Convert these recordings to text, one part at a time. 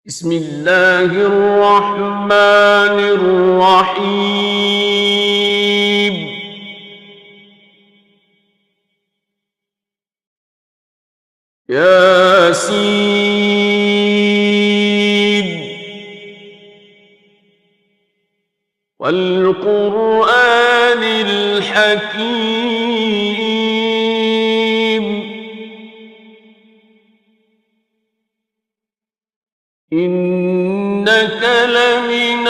بسم الله الرحمن الرحيم. ياسين والقرآن الحكيم إنك لمن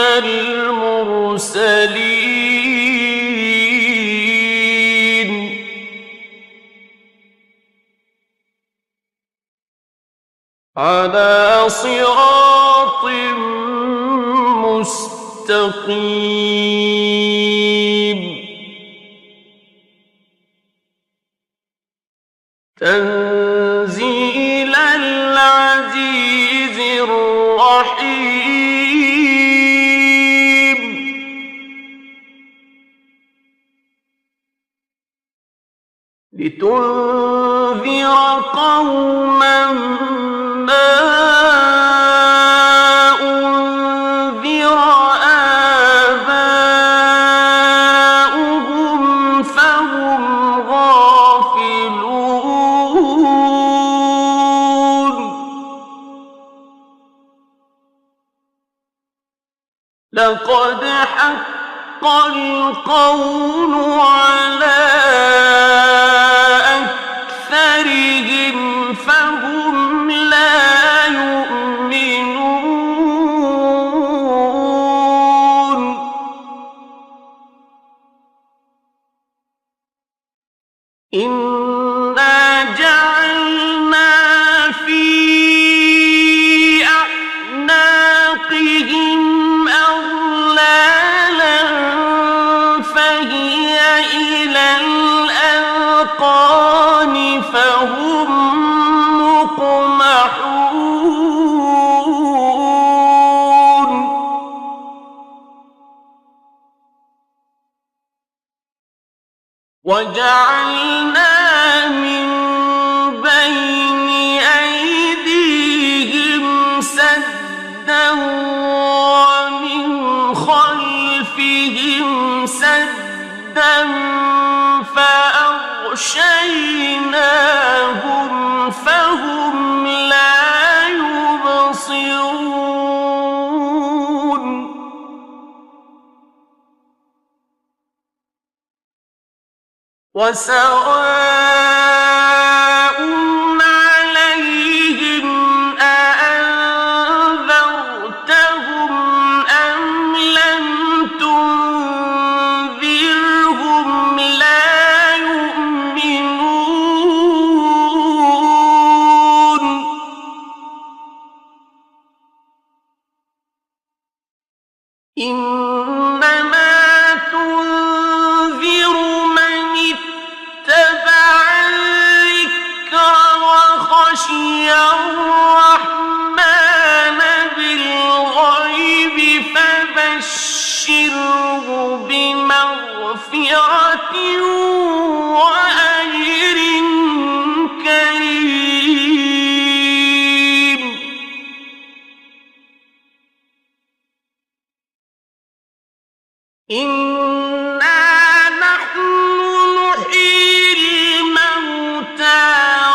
المرسلين على صراط مستقيم تنزيل العزيز الرحيم لتنذر قوما ما أنذر آباؤهم فهم غافلون لقد حق القول على أكثرهم فهم لا يؤمنون إنا جعلنا في أعناقهم أغلالا فهي إلى الأذقان فهم مقمحون وجعلنا من بين أيديهم سدا ومن خلفهم سدا فأغشيناهم فهم لا يبصرون وسواء عليهم أأنذرتهم أم لم تنذرهم لا يؤمنون إنما تنذر من اتبع الذكر وخشي الرحمن بالغيب فبشره بمغفرة وأجر كريم إنا نحن نحيي الموتى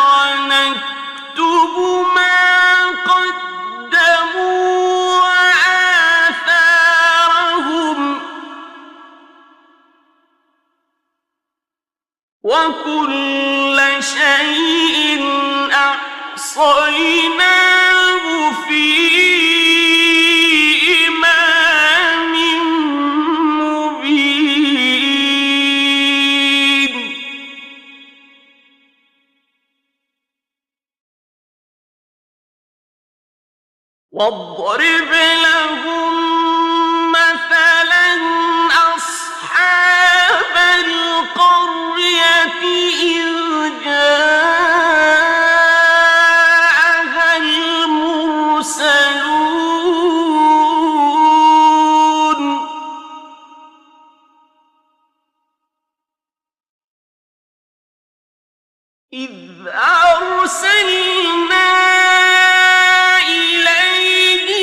ونكتب ما قدموا وآثارهم وكل شيء أحصيناه في إمام مبين واضرب لهم مثلا أصحاب القرية إذ جاءها المرسلون إذ أرسلنا إليهم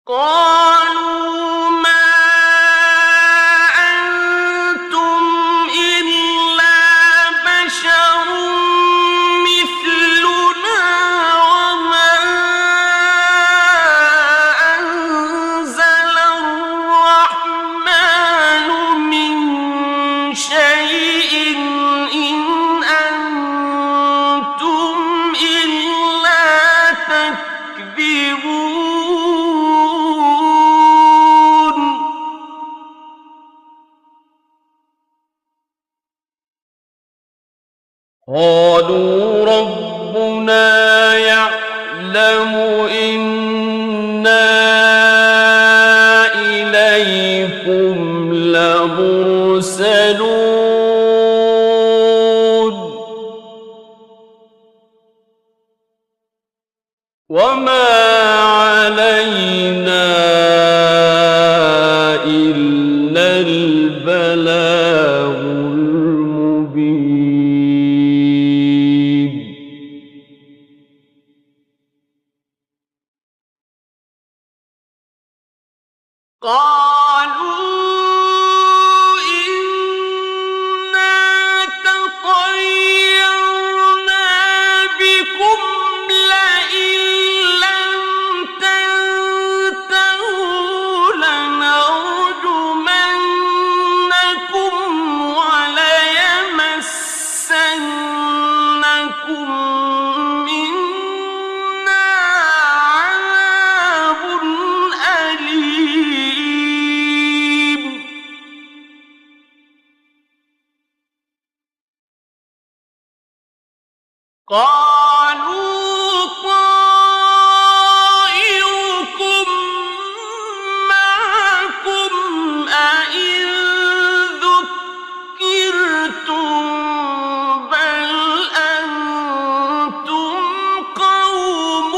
قالوا ما أنتم إلا بشر مثلنا وما أنزل الرحمن من شيء إن أنتم إلا تكذبون. قالوا ربنا يعلم إنا إليكم لمرسلون وما علينا إلا البلاغ المبين. قالوا إنا تطيرنا بكم لئن لم تنتهوا لنرجمنكم وليمسنكم منا عذاب أليم. قالوا طائركم معكم أئن ذكرتم بل أنتم قوم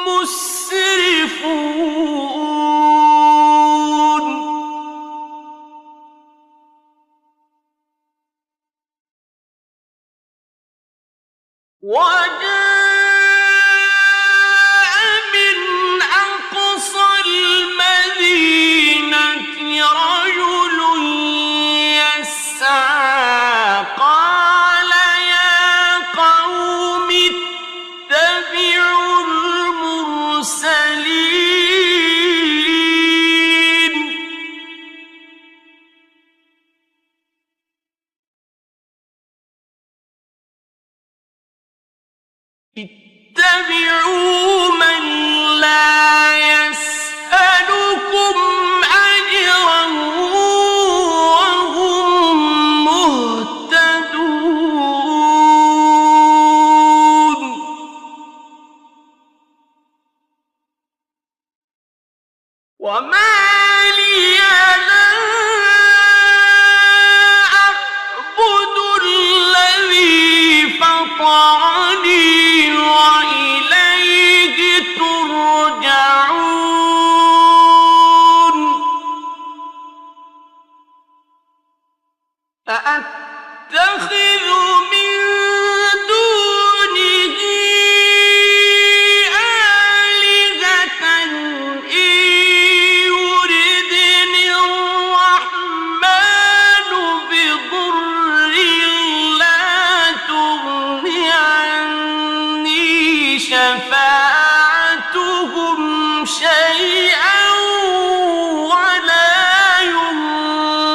مسرفون. وجاء من أقصى المدينة رجل يسعى قال يا قوم اتبعوا المرسلين. اتبعوا من لا يسألكم أجرا وهم مهتدون. وما لي لا أعبد الذي فطرني وإليه ترجعون. أأتخذ من دونه آلهة إن يردني الرحمن بضر لا تغن عني شفاعتهم شيئا ولا ينقذون.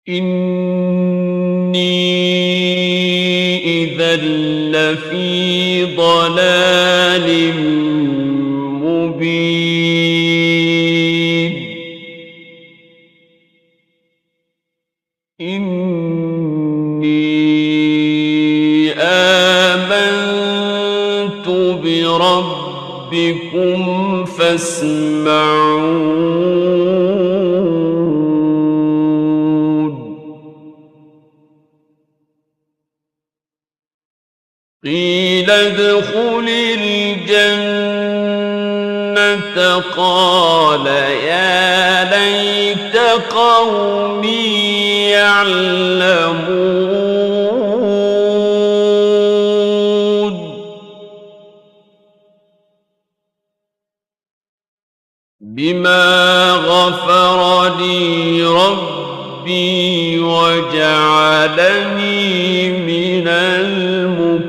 إني إذا لفي ضلال مبين. إني آمنت بربكم فاسمعون. قيل ادخل الجنة قال يا ليت قومي يعلمون بما غفر لي ربي وجعلني من المكرمين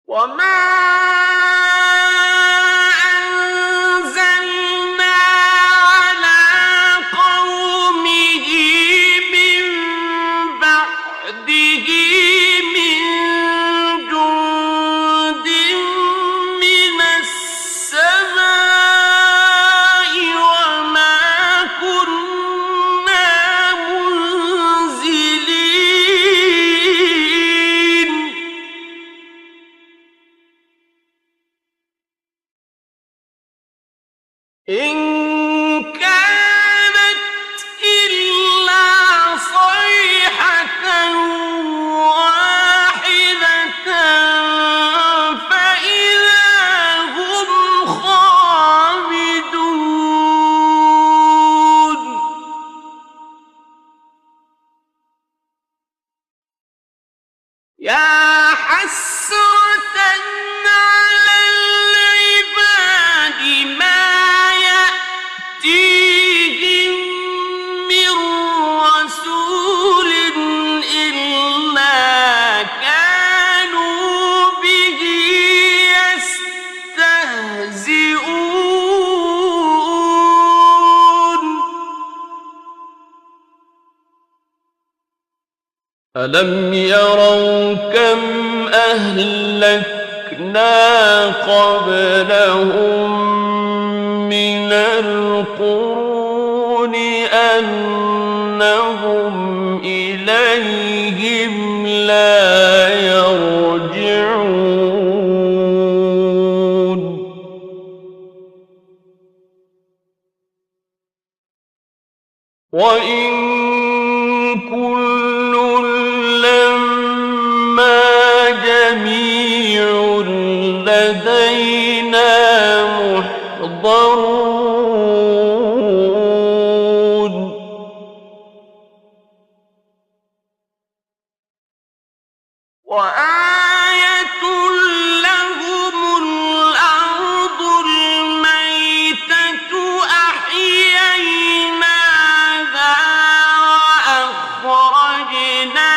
وما أنزلنا على قومه من بعده من جند من السماء وما كنا منزلين إن كانت إلا صيحة واحدة فإذا هم خامدون يا حسرة على العباد ما يأتيهم من رسول إلا كانوا به يستهزئون ألم يروا كم أهلكنا قبلهم من القرون أنهم إليهم لا يرجعون وإن كل لما جميع لدينا محضرون وآية لهم الأرض الميتة أحييناها وأخرجنا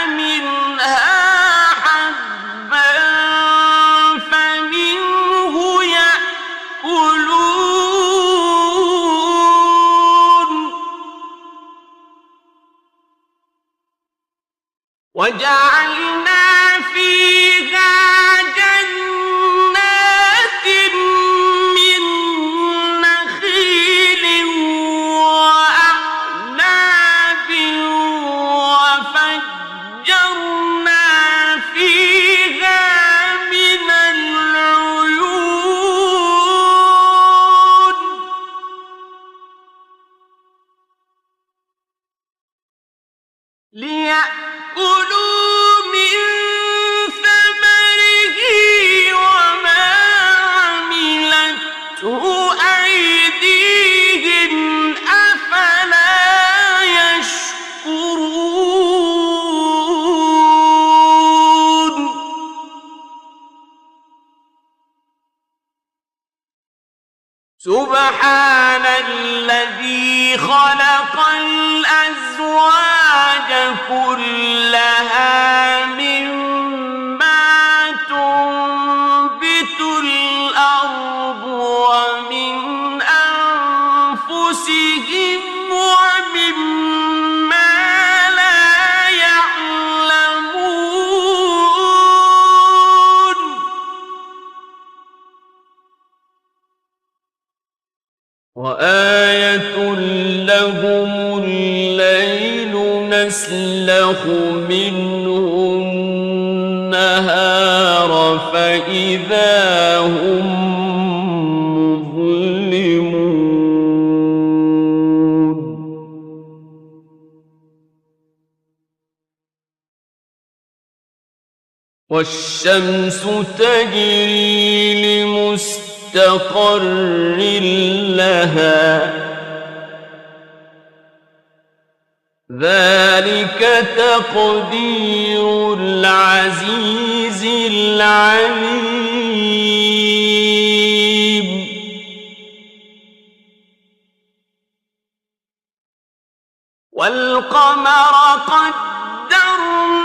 منها حبا فمنه يأكلون وجعلنا فيها جنات من نخيل وأعناب وفجرنا فيها من العيون ليأكلوا من ثمره وما عملته أيديهم أفلا يشكرون سبحان الذي خلق الأزواج كلها مما تنبت الأرض ومن أنفسهم ومما لا يعلمون وآية لهم الليل نسلخ منه النهار فإذا هم مظلمون والشمس تجري لمستقر لها ذلك تقدير العزيز العليم والقمر قدرناه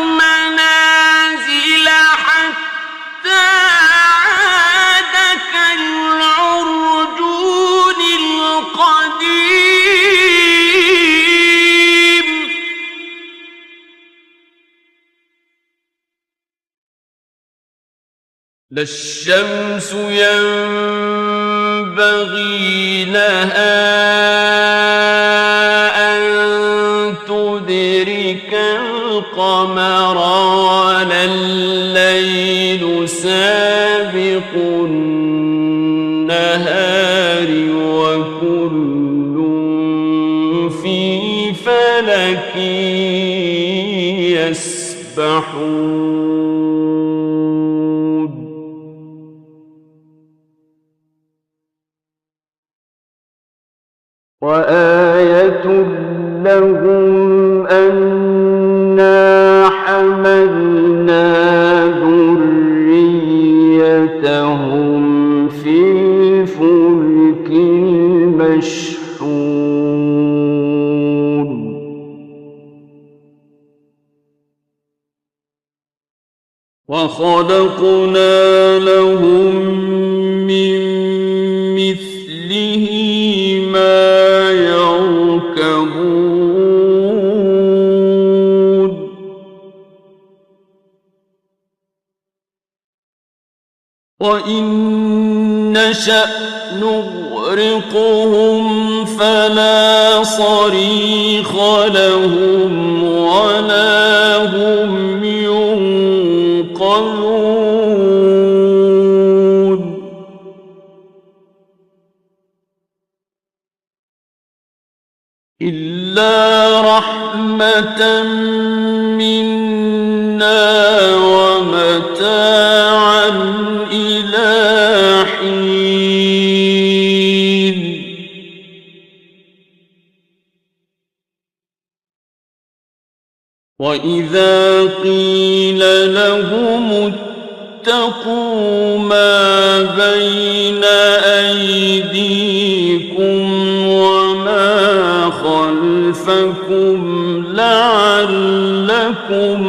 منازل حتى عاد كالعرجون القديم لا الشمس ينبغي لها القمر ولا الليل سابق النهار وكل في فلك يسبحون وآية لهم أنا حملنا ذريتهم في الفلك المشحون وخلقنا لهم من مثله ما يركبون وإن نشأ نغرقهم فلا صريخ لهم ولا هم ينقذون إلا رحمة منا ومتاعا إلى حين وإذا قيل لهم اتقوا ما بين أيديكم وما خلفكم لعلكم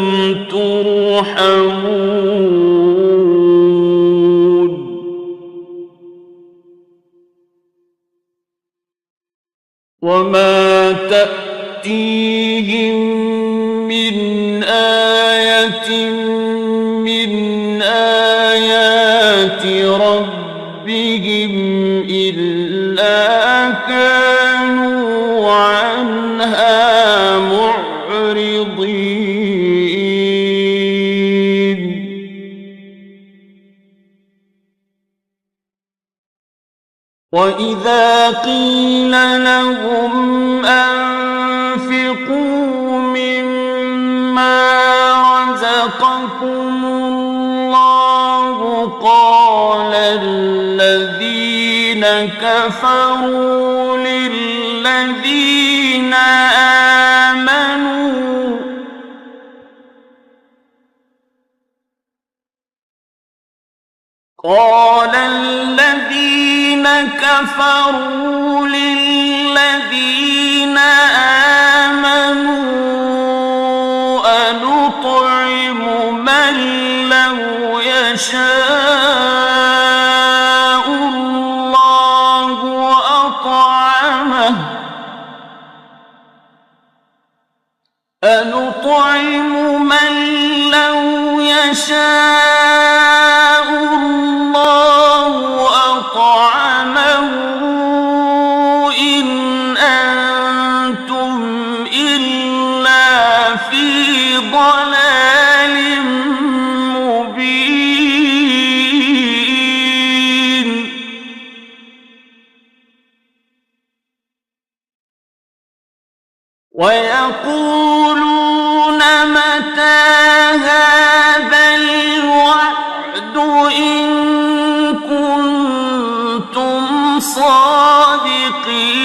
ترحمون وما تأتيهم من آية من آيات ربهم إلا كانوا عنها معرضين وإذا قيل لهم أنفقوا مما رزقكم الله قال الذين كفروا للذين آمنوا أنطعم من لو يشاء الله أطعمه أنطعم من لو يشاء الله أطعمه إن أنتم إلا في ضلال مبين ويقولون متى هذا صادقين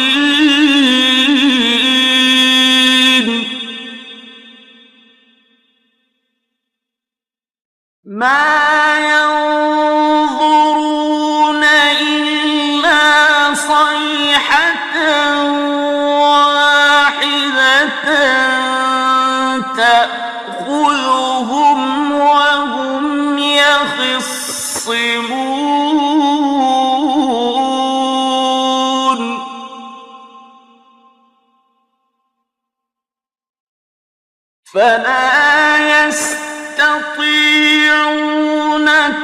ما ينظرون إلا صيحة واحدة تأخذهم وهم يخصمون فلا يستطيعون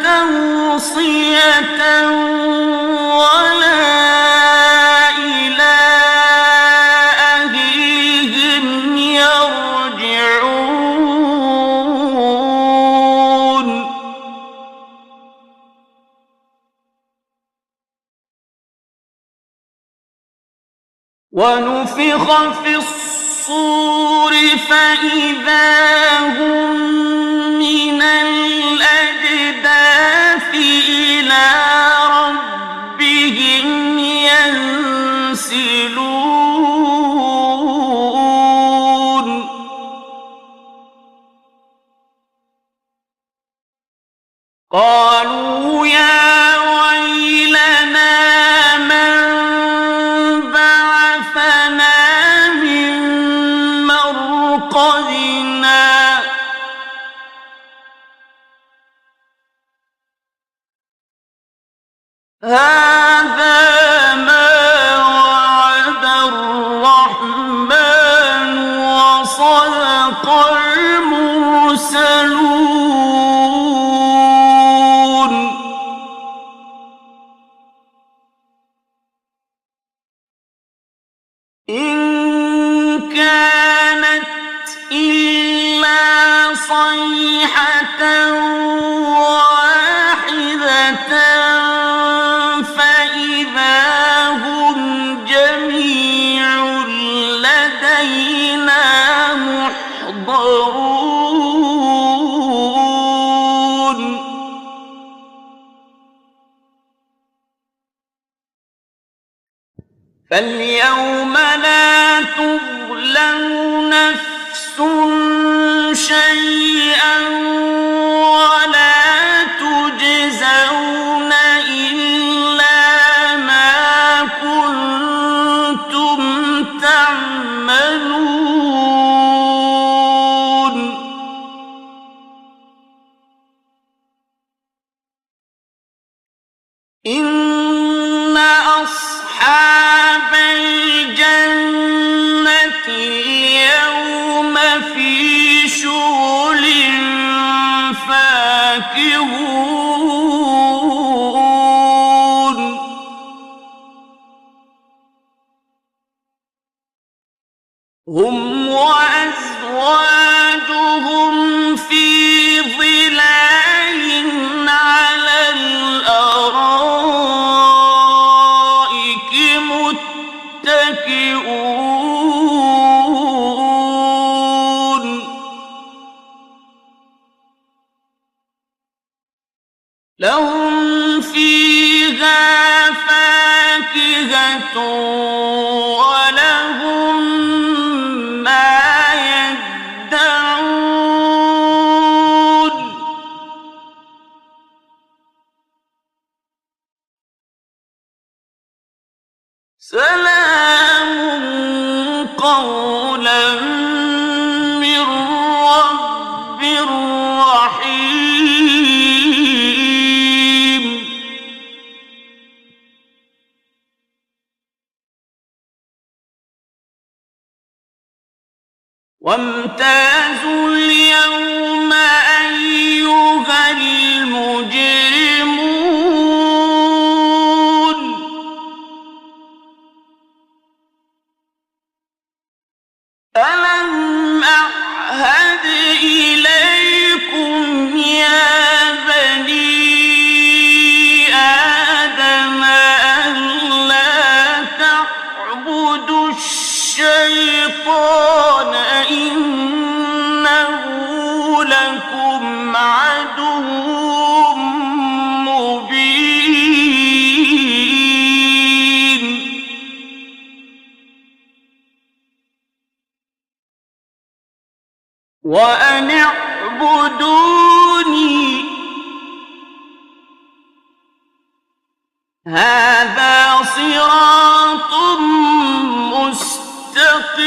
توصية ولا إلى أهلهم يرجعون ونفخ في الصور فإذا هم من الأجداث إلى ربهم ينسلون قالوا يا ويلنا من بعثنا من مرقدنا هذا ما وعد الرحمن وصدق المرسلون إن كانت إلا صيحة واحدة فإذا هم جميع لدينا محضرون فاليوم لا تظلم نفس شيئا ولا تجزون إلا ما كنتم تعملون إن أصحاب الجنة اليوم في شغل فاكهون هم وأزواجهم في ظلال على الأرائك متكئون لهم فيها فاكهة ولهم ما يدعون سلام قولا من رب رحيم وامتازوا اليوم أيها المجرمون ألم أعهد إليكم يا بني آدم ألا تعبدوا الشيطان إنه وأن اعبدوني هذا صراط مستقيم.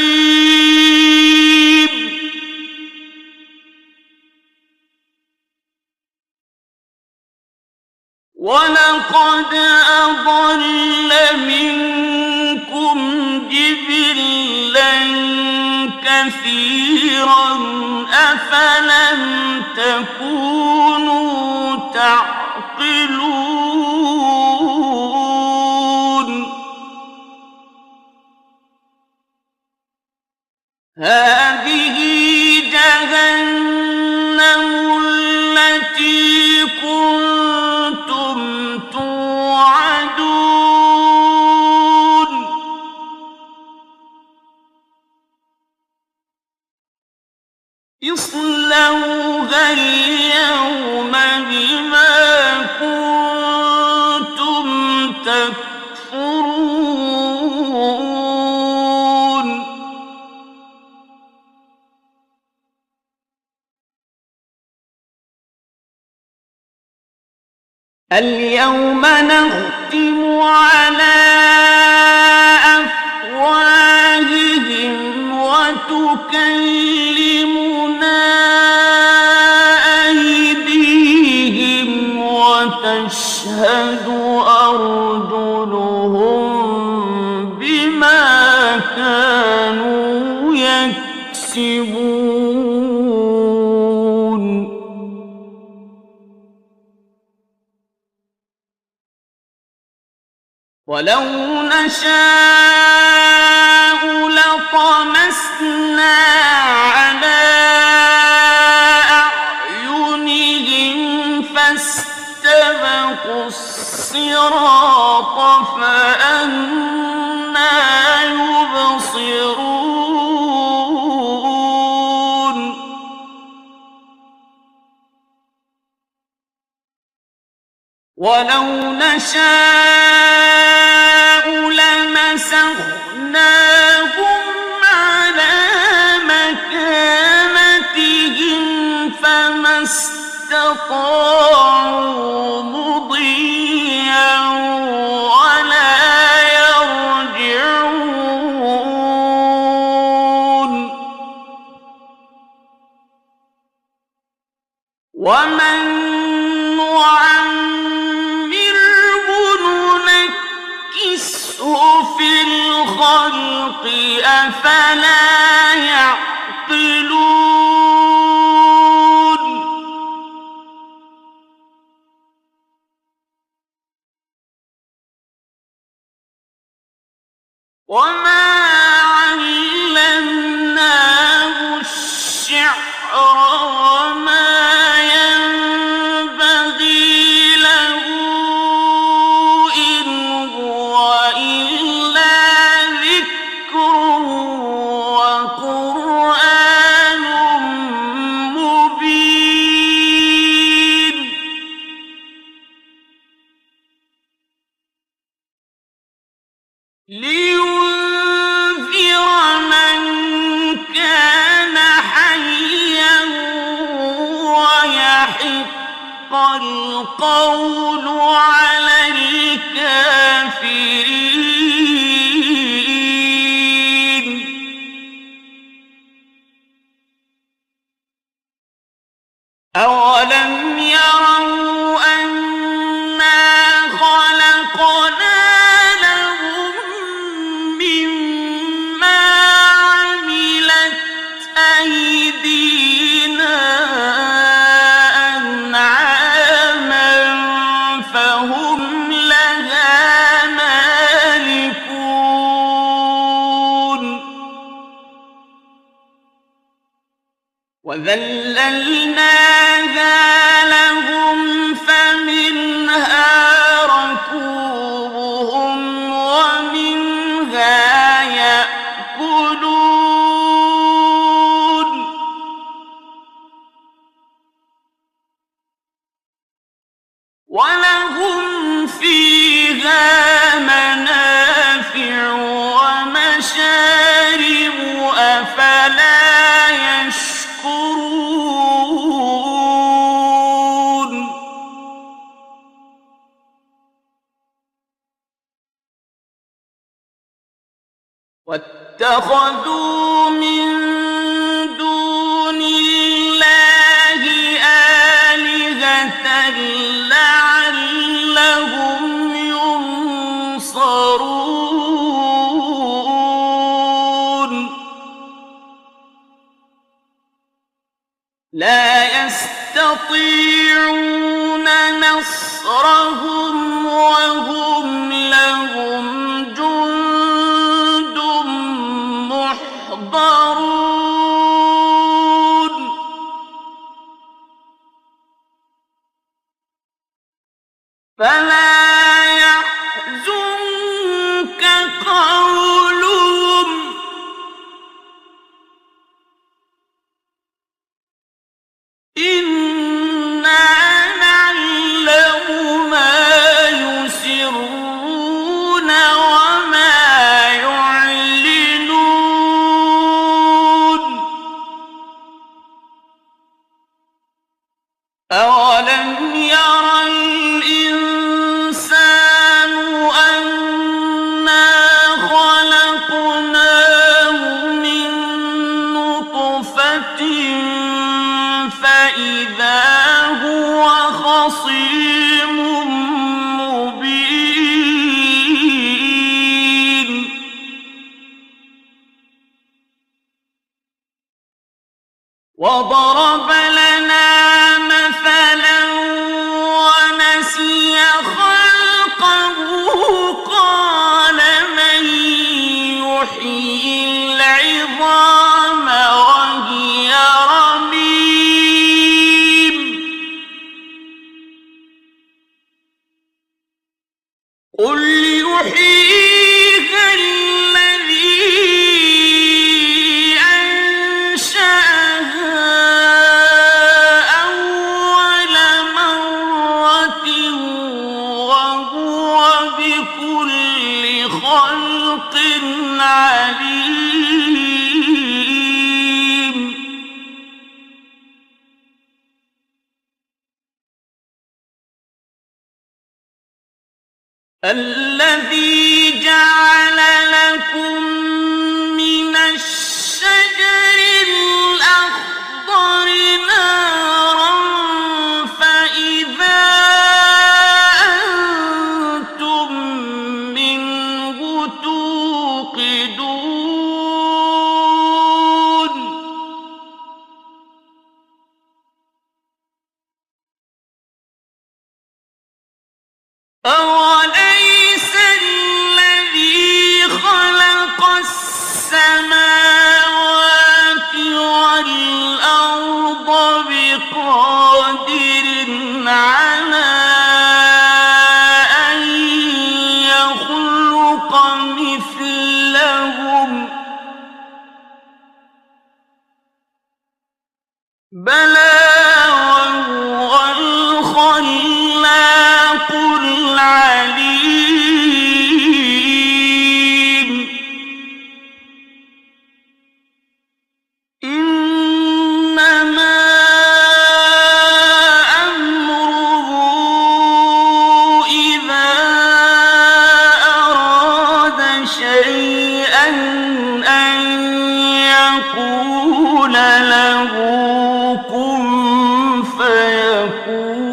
ولقد أضل منكم جبلا كثيرا أفلم تكونوا تعقلون. هذه جهنم التي كنتم توعدون اصلوها اليوم بما كنتم تكفرون. اليوم نختم على أفواههم وتكلمنا أيديهم وتشهد أرجلهم بما كانوا يكسبون. ولو نشاء لطمسنا على أعينهم فاستبقوا الصراط فأنى يبصرون. ولو نشاء لمسخناهم على مكانتهم فما استطاعوا مضيا ولا يرجعون. ومن في الخلق أفلا يعقلون. وما علمناه الشعر وما ينبغي له إن هو إلا ذكر وقرآن مبين. لينذر من كان حيا ويحق القول على الكافرين. أولم يروا أنا خلقنا لهم مما عملت أيدينا أنعاما فهم لها مالكون. وذللناها لهم فمنها ركوبهم ومنها يأكلون. ولهم فيها منافع ومشارب أفلا يشكرون. واتخذوا من دون الله آلهة لعلهم ينصرون لا يستطيعون نصرهم وهم لهم جند محضرون فلا يحزنك قولهم إنا نعلم ما يسرون وما يعلنون أولم ير الإنسان أنا خلقناه من نطفة فإذا هو خصيم مبين وضرب لنا مثلا ونسي خلقه قال من يحيي العظام وهي رميم قل يحييها الذي أنشأها أول مرة وهو بكل خلق عليم الذي جعل لكم من الشجر الأخضر نارا فإذا أنتم منه توقدون أوليس الذي خلق السماوات والأرض بقادر على أن يخلق مثلهم بلى وهو الخلاق العليم إنما أمره إذا أراد شيئا أن يقول له كن فيكون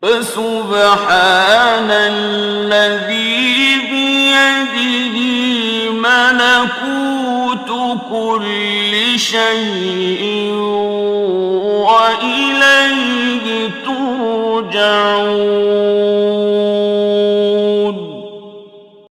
فسبحان الذي بيده ملكوت كل شيء وإليه ترجعون